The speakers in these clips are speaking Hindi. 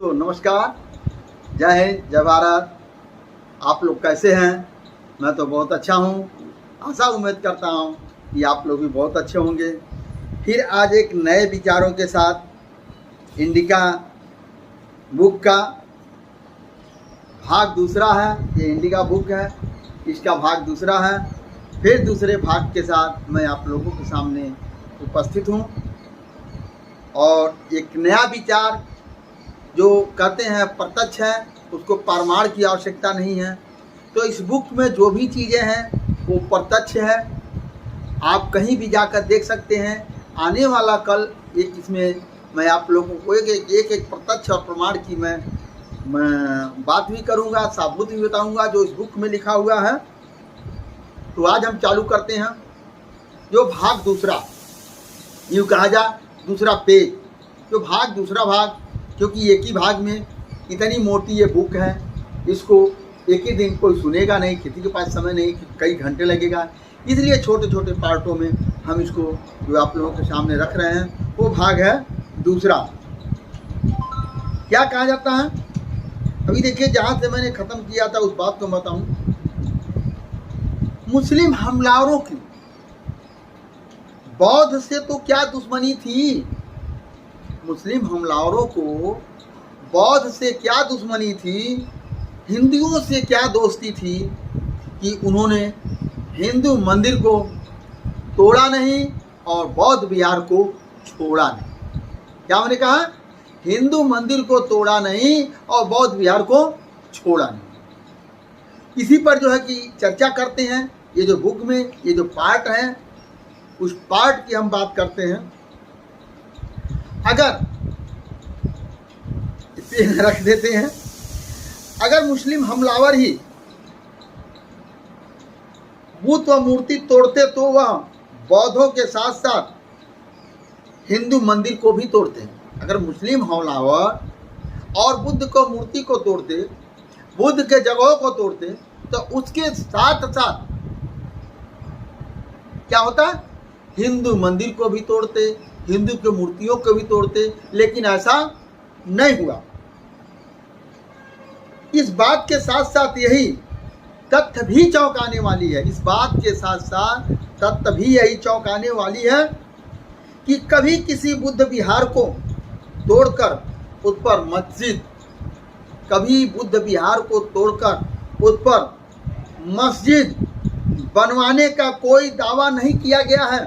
तो नमस्कार, जय हिंद, जय भारत। आप लोग कैसे हैं? मैं तो बहुत अच्छा हूँ। आशा उम्मीद करता हूँ कि आप लोग भी बहुत अच्छे होंगे। फिर आज एक नए विचारों के साथ इंडिका बुक का भाग दूसरा है। ये इंडिका बुक है, इसका भाग दूसरा है। फिर दूसरे भाग के साथ मैं आप लोगों के सामने उपस्थित हूँ और एक नया विचार जो कहते हैं प्रत्यक्ष है, उसको प्रमाण की आवश्यकता नहीं है। तो इस बुक में जो भी चीज़ें हैं वो प्रत्यक्ष है, आप कहीं भी जाकर देख सकते हैं। आने वाला कल एक इसमें मैं आप लोगों को एक प्रत्यक्ष और प्रमाण की मैं बात भी करूंगा, साबुत भी बताऊंगा जो इस बुक में लिखा हुआ है। तो आज हम चालू करते हैं जो भाग दूसरा, यूँ कहा जा दूसरा पेज, जो भाग दूसरा भाग, क्योंकि एक ही भाग में इतनी मोटी ये बुक है, इसको एक ही दिन कोई सुनेगा नहीं, किसी के पास समय नहीं, कई घंटे लगेगा। इसलिए छोटे छोटे पार्टों में हम इसको जो आप लोगों के सामने रख रहे हैं वो भाग है दूसरा। क्या कहा जाता है? अभी देखिए, जहाँ से मैंने ख़त्म किया था उस बात को बताऊं। मुस्लिम हमलावरों की बौद्ध से तो क्या दुश्मनी थी, मुस्लिम हमलावरों को बौद्ध से क्या दुश्मनी थी, हिंदुओं से क्या दोस्ती थी कि उन्होंने हिंदू मंदिर को तोड़ा नहीं और बौद्ध विहार को छोड़ा नहीं। क्या मैंने कहा? हिंदू मंदिर को तोड़ा नहीं और बौद्ध विहार को छोड़ा नहीं। इसी पर जो है कि चर्चा करते हैं। ये जो बुक में ये जो पार्ट है, उस पार्ट की हम बात करते हैं। अगर इसे रख देते हैं, अगर मुस्लिम हमलावर ही बुद्ध व मूर्ति तोड़ते तो वह बौद्धों के साथ साथ हिंदू मंदिर को भी तोड़ते हैं। अगर मुस्लिम हमलावर और बुद्ध को मूर्ति को तोड़ते, बुद्ध के जगहों को तोड़ते, तो उसके साथ साथ क्या होता? हिंदू मंदिर को भी तोड़ते, हिंदू की मूर्तियों को भी तोड़ते। लेकिन ऐसा नहीं हुआ। इस बात के साथ साथ यही तथ्य भी चौंकाने वाली है, इस बात के साथ साथ तथ्य भी यही चौंकाने वाली है कि कभी किसी बुद्ध विहार को तोड़कर उस पर मस्जिद, कभी बुद्ध विहार को तोड़कर उस पर मस्जिद बनवाने का कोई दावा नहीं किया गया है,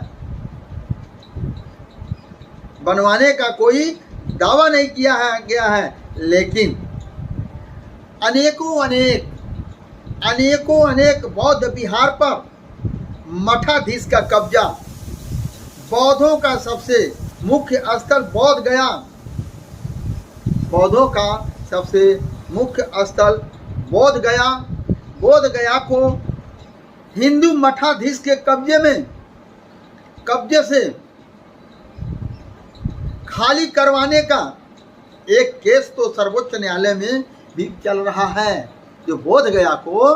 बनवाने का कोई दावा नहीं किया गया है। लेकिन अनेकों अनेक बौद्ध विहार पर मठाधीश का कब्जा, बौद्धों का सबसे मुख्य स्थल बोध गया, बौद्धों का सबसे मुख्य स्थल बोध गया को हिंदू मठाधीश के कब्जे से खाली करवाने का एक केस तो सर्वोच्च न्यायालय में भी चल रहा है। जो बोध गया को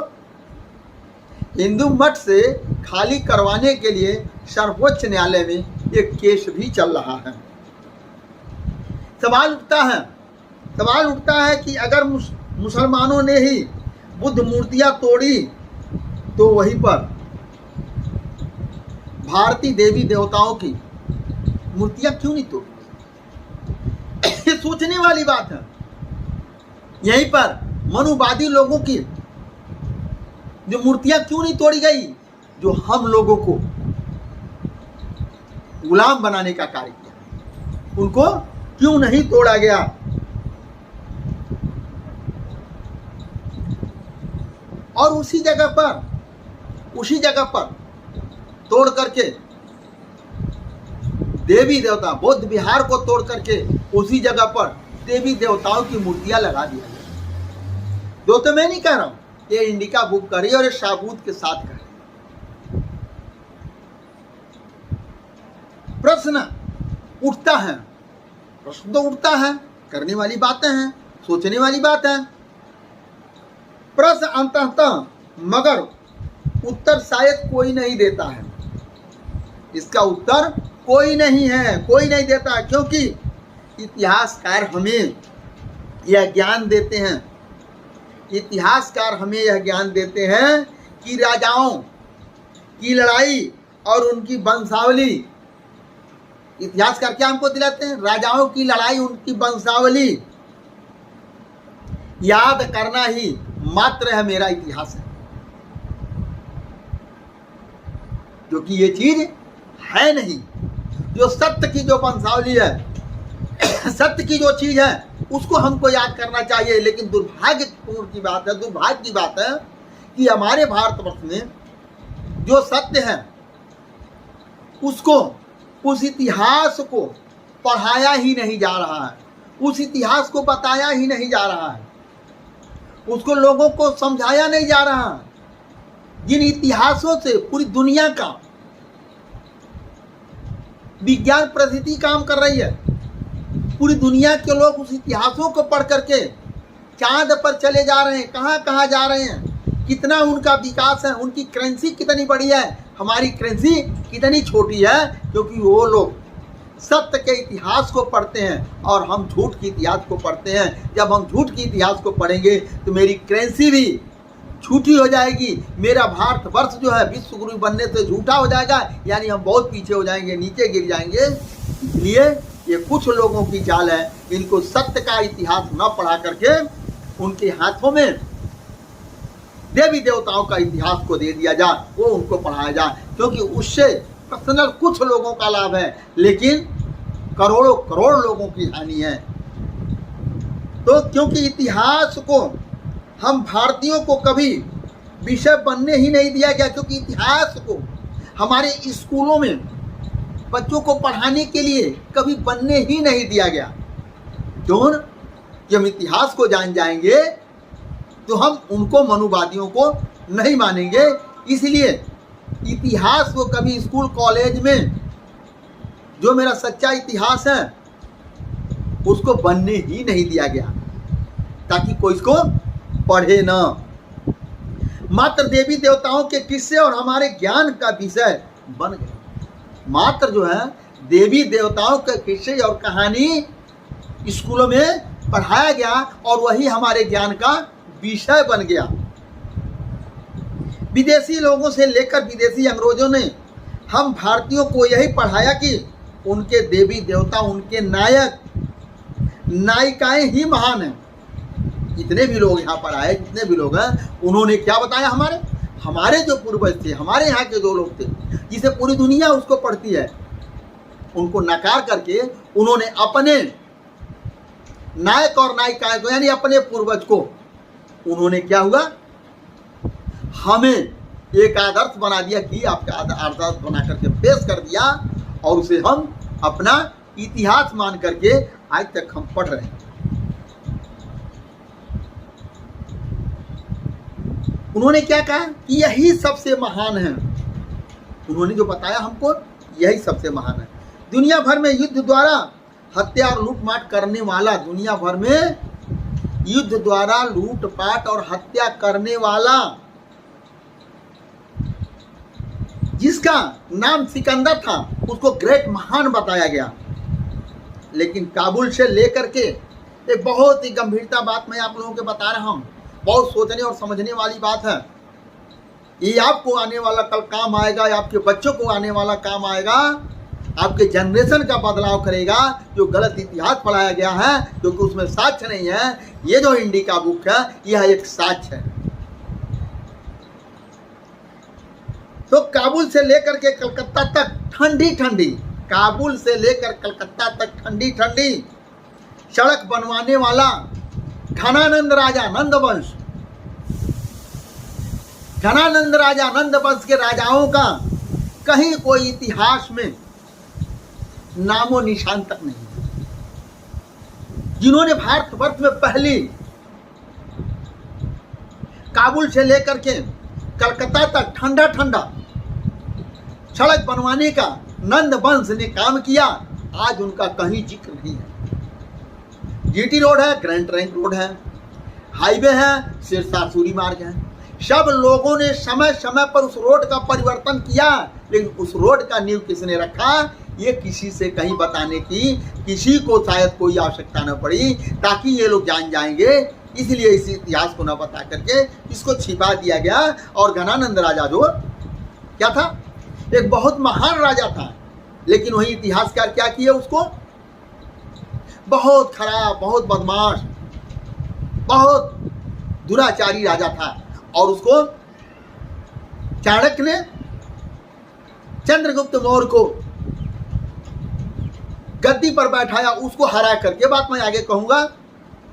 हिंदू मठ से खाली करवाने के लिए सर्वोच्च न्यायालय में एक केस भी चल रहा है। सवाल उठता है कि अगर मुसलमानों ने ही बुद्ध मूर्तियां तोड़ी तो वहीं पर भारतीय देवी देवताओं की मूर्तियां क्यों नहीं तोड़ी? ये सोचने वाली बात है। यहीं पर मनुवादी लोगों की जो मूर्तियां क्यों नहीं तोड़ी गई, जो हम लोगों को गुलाम बनाने का कार्य किया, उनको क्यों नहीं तोड़ा गया? और उसी जगह पर तोड़ करके देवी देवता, बौद्ध विहार को तोड़ करके उसी जगह पर देवी देवताओं की मूर्तियां लगा दिया गया। दोस्तों, मैं नहीं कह रहा हूं, ये इंडिका बुक करी और ये साबूत के साथ करी। प्रश्न तो उठता है, करने वाली बातें हैं, सोचने वाली बात है। प्रश्न अंततः मगर उत्तर शायद कोई नहीं देता है। इसका उत्तर कोई नहीं देता, क्योंकि इतिहासकार हमें यह ज्ञान देते हैं, इतिहासकार हमें यह ज्ञान देते हैं कि राजाओं की लड़ाई और उनकी वंशावली, इतिहासकार क्या हमको दिलाते हैं? राजाओं की लड़ाई, उनकी वंशावली याद करना ही मात्र है मेरा इतिहास है, क्योंकि ये चीज है नहीं। जो सत्य की जो वंशावली है, सत्य की जो चीज है, उसको हमको याद करना चाहिए। लेकिन दुर्भाग्यपूर्ण की बात है, दुर्भाग्य की बात है कि हमारे भारतवर्ष में जो सत्य है उसको, उस इतिहास को पढ़ाया ही नहीं जा रहा है, उस इतिहास को बताया ही नहीं जा रहा है, उसको लोगों को समझाया नहीं जा रहा है। जिन इतिहासों से पूरी दुनिया का विज्ञान प्रगति काम कर रही है, पूरी दुनिया के लोग उस इतिहासों को पढ़ करके चांद पर चले जा रहे हैं, कहाँ कहाँ जा रहे हैं, कितना उनका विकास है, उनकी करेंसी कितनी बड़ी है, हमारी करेंसी कितनी छोटी है, क्योंकि वो लोग सत्य के इतिहास को पढ़ते हैं और हम झूठ के इतिहास को पढ़ते हैं। जब हम झूठ के इतिहास को पढ़ेंगे तो मेरी करेंसी भी झूठी हो जाएगी, मेरा भारतवर्ष जो है विश्व गुरु बनने से झूठा हो जाएगा, यानी हम बहुत पीछे हो जाएंगे, नीचे गिर जाएंगे। इसलिए ये कुछ लोगों की चाल है, इनको सत्य का इतिहास न पढ़ा करके उनके हाथों में देवी देवताओं का इतिहास को दे दिया जाए, वो उनको पढ़ाया जाए, क्योंकि उससे पर्सनल कुछ लोगों का लाभ है, लेकिन करोड़ों करोड़ लोगों की हानि है। तो क्योंकि इतिहास को हम भारतीयों को कभी विषय बनने ही नहीं दिया गया, क्योंकि इतिहास को हमारे स्कूलों में बच्चों को पढ़ाने के लिए कभी बनने ही नहीं दिया गया। क्यों? कि हम इतिहास को जान जाएंगे तो हम उनको मनुवादियों को नहीं मानेंगे, इसलिए इतिहास को कभी स्कूल कॉलेज में जो मेरा सच्चा इतिहास है उसको बनने ही नहीं दिया गया, ताकि कोई इसको पढ़े ना। मात्र देवी देवताओं के किस्से और हमारे ज्ञान का विषय बन गया। मात्र जो है देवी देवताओं के किस्से और कहानी स्कूलों में पढ़ाया गया और वही हमारे ज्ञान का विषय बन गया। विदेशी लोगों से लेकर विदेशी अंग्रेजों ने हम भारतीयों को यही पढ़ाया कि उनके देवी देवता, उनके नायक नायिकाएं ही महान हैं। जितने भी लोग यहाँ पर आए, जितने भी लोग हैं, उन्होंने क्या बताया? हमारे जो पूर्वज थे, हमारे यहाँ के जो लोग थे, जिसे पूरी दुनिया उसको पढ़ती है, उनको नकार करके उन्होंने अपने नायक और नायिकाएं को, यानी अपने पूर्वज को, उन्होंने क्या हुआ, हमें एक आदर्श बना दिया कि आपका आदर्श बना करके पेश कर दिया और उसे हम अपना इतिहास मान करके आज तक हम पढ़ रहे हैं। उन्होंने क्या कहा कि यही सबसे महान है। उन्होंने जो बताया हमको, यही सबसे महान है। दुनिया भर में युद्ध द्वारा हत्या और लूटमाट करने वाला, दुनिया भर में युद्ध द्वारा लूटपाट और हत्या करने वाला, जिसका नाम सिकंदर था, उसको ग्रेट, महान बताया गया। लेकिन काबुल से लेकर के एक बहुत ही गंभीरता बात मैं आप लोगों को बता रहा हूं, बहुत सोचने और समझने वाली बात है। ये आपको आने वाला कल काम आएगा, या आपके बच्चों को आने वाला काम आएगा, आपके जनरेशन का बदलाव करेगा। जो गलत इतिहास पढ़ाया गया है, क्योंकि उसमें साक्ष्य नहीं है। ये जो इंडिका बुक है, यह एक साक्ष्य है। तो काबुल से लेकर के कलकत्ता तक ठंडी ठंडी, काबुल से लेकर कलकत्ता तक ठंडी ठंडी सड़क बनवाने वाला घनानंद राजा नंदवंश, घनानंद राजा नंदवंश के राजाओं का कहीं कोई इतिहास में नामो निशान तक नहीं है। जिन्होंने भारतवर्ष में पहली काबुल से लेकर के कलकत्ता तक ठंडा ठंडा सड़क बनवाने का नंद वंश ने काम किया, आज उनका कहीं जिक्र नहीं है। जीटी रोड है, ग्रैंड ट्रंक रोड है, हाईवे है, सिरसा सूरी मार्ग है। सब लोगों ने समय समय पर उस रोड का परिवर्तन किया, लेकिन उस रोड का नींव किसने रखा? ये किसी से कहीं बताने की किसी को शायद कोई आवश्यकता न पड़ी, ताकि ये लोग जान जाएंगे, इसलिए इस इतिहास को न बता करके इसको छिपा दिया गया। और घनानंद राजा जो क्या था, एक बहुत महान राजा था, लेकिन वही इतिहासकार क्या किए, उसको बहुत खराब, बहुत बदमाश, बहुत दुराचारी राजा था। और उसको चाणक्य ने चंद्रगुप्त मौर्य को गद्दी पर बैठाया, उसको हरा करके, बात मैं आगे कहूंगा।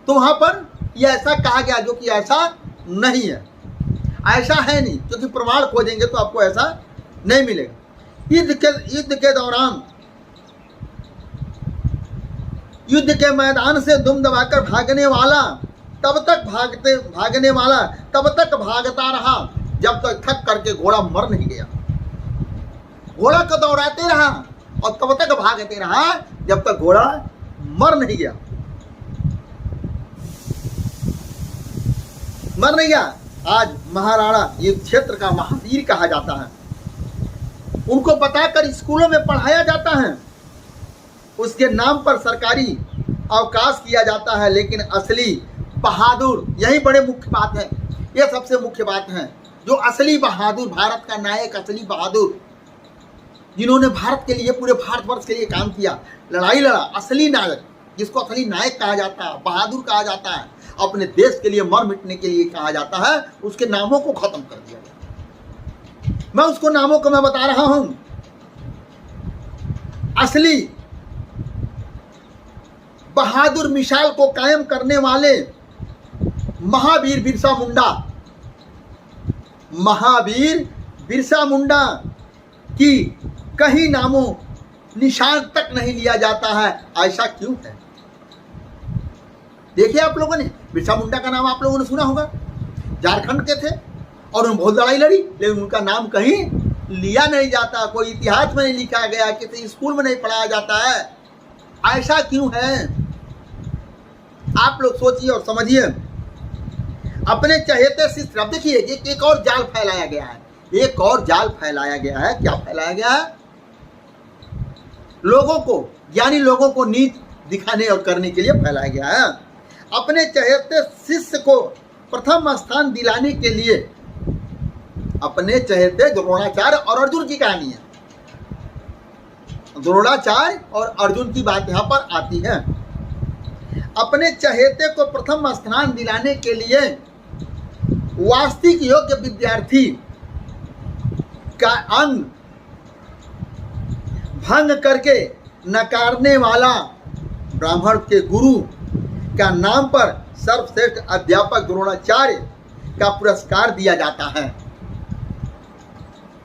तो वहां पर यह ऐसा कहा गया जो कि ऐसा नहीं है, ऐसा है नहीं, क्योंकि प्रमाण खोजेंगे तो आपको ऐसा नहीं मिलेगा। युद्ध के दौरान, युद्ध के मैदान से दुम दबाकर भागने वाला तब तक भागता रहा जब तक थक करके घोड़ा मर नहीं गया। घोड़ा को दौड़ाते रहा और तब तक भागते रहा जब तक घोड़ा मर नहीं गया। आज महाराणा ये क्षेत्र का महावीर कहा जाता है। उनको बताकर स्कूलों में पढ़ाया जाता है, उसके नाम पर सरकारी अवकाश किया जाता है, लेकिन असली बहादुर, यही बड़े मुख्य बात है, ये सबसे मुख्य बात है, जो असली बहादुर, भारत का नायक, असली बहादुर, जिन्होंने भारत के लिए, पूरे भारतवर्ष के लिए काम किया, लड़ाई लड़ा, असली नायक, जिसको असली नायक कहा जाता है, बहादुर कहा जाता है, अपने देश के लिए मर मिटने के लिए कहा जाता है, उसके नामों को खत्म कर दिया गया। मैं उसको नामों को मैं बता रहा हूं। असली बहादुर मिसाल को कायम करने वाले महावीर बिरसा मुंडा, महावीर बिरसा मुंडा की कहीं नामों निशान तक नहीं लिया जाता है। ऐसा क्यों है? देखिए, आप लोगों ने बिरसा मुंडा का नाम आप लोगों ने सुना होगा, झारखंड के थे और उन्होंने बहुत लड़ाई लड़ी, लेकिन उनका नाम कहीं लिया नहीं जाता, कोई इतिहास में नहीं लिखा गया, किसी स्कूल में नहीं पढ़ाया जाता है। ऐसा क्यों है? आप लोग सोचिए और समझिए। अपने चहेते शिष्य, अब देखिए एक और जाल फैलाया गया है, एक और जाल फैलाया गया है। क्या फैलाया गया है? लोगों को, यानी लोगों को नीच दिखाने और करने के लिए फैलाया गया है। अपने चहेते शिष्य को प्रथम स्थान दिलाने के लिए, अपने चहेते द्रोणाचार्य और अर्जुन की कहानी है, द्रोणाचार्य और अर्जुन की बात यहां पर आती है। अपने चहेते को प्रथम स्थान दिलाने के लिए वास्तविक योग्य विद्यार्थी का अंग भंग करके नकारने वाला ब्राह्मण के गुरु का नाम पर सर्वश्रेष्ठ अध्यापक द्रोणाचार्य का पुरस्कार दिया जाता है।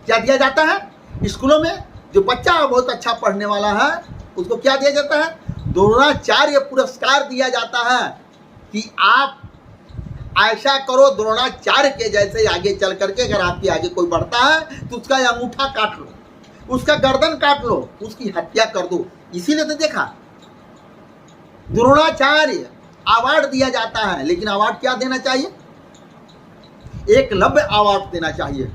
क्या दिया जाता है? स्कूलों में जो बच्चा बहुत अच्छा पढ़ने वाला है उसको क्या दिया जाता है? द्रोणाचार्य पुरस्कार दिया जाता है कि आप ऐसा करो, द्रोणाचार्य के जैसे आगे चल करके अगर आपके आगे कोई बढ़ता है तो उसका अंगूठा काट लो, उसका गर्दन काट लो, उसकी हत्या कर दो। इसीलिए तो देखा, द्रोणाचार्य अवार्ड दिया जाता है, लेकिन अवार्ड क्या देना चाहिए? एकलव्य अवार्ड देना चाहिए।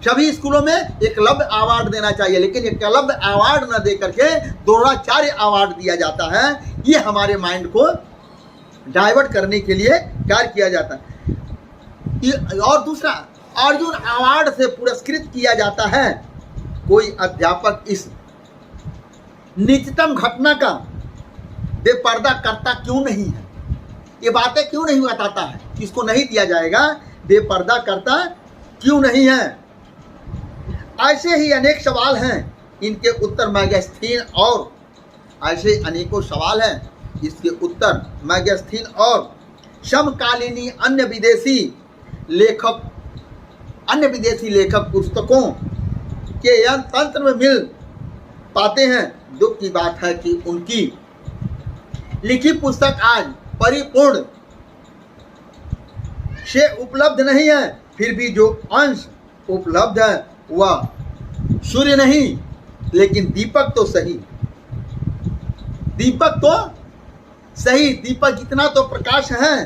सभी स्कूलों में एकलव्य अवार्ड देना चाहिए, लेकिन एकलव्य अवार्ड न दे करके द्रोणाचार्य अवार्ड दिया जाता है। ये हमारे माइंड को डाइवर्ट करने के लिए कार्य किया जाता है। और दूसरा, अर्जुन अवार्ड से पुरस्कृत किया जाता है। कोई अध्यापक इस निचतम घटना का बेपर्दा करता क्यों नहीं है? ये बातें क्यों नहीं बताता है? इसको नहीं दिया जाएगा, बेपर्दा करता क्यों नहीं है? ऐसे ही अनेक सवाल हैं, इनके उत्तर मैगस्थीन, और ऐसे अनेकों सवाल हैं, इसके उत्तर मैगस्थीन और समकालीनी अन्य विदेशी लेखक पुस्तकों के तंत्र में मिल पाते हैं। दुख की बात है कि उनकी लिखी पुस्तक आज परिपूर्ण से उपलब्ध नहीं है। फिर भी जो अंश उपलब्ध है वह सूर्य नहीं, लेकिन दीपक तो सही, दीपक तो सही, दीपक इतना तो प्रकाश है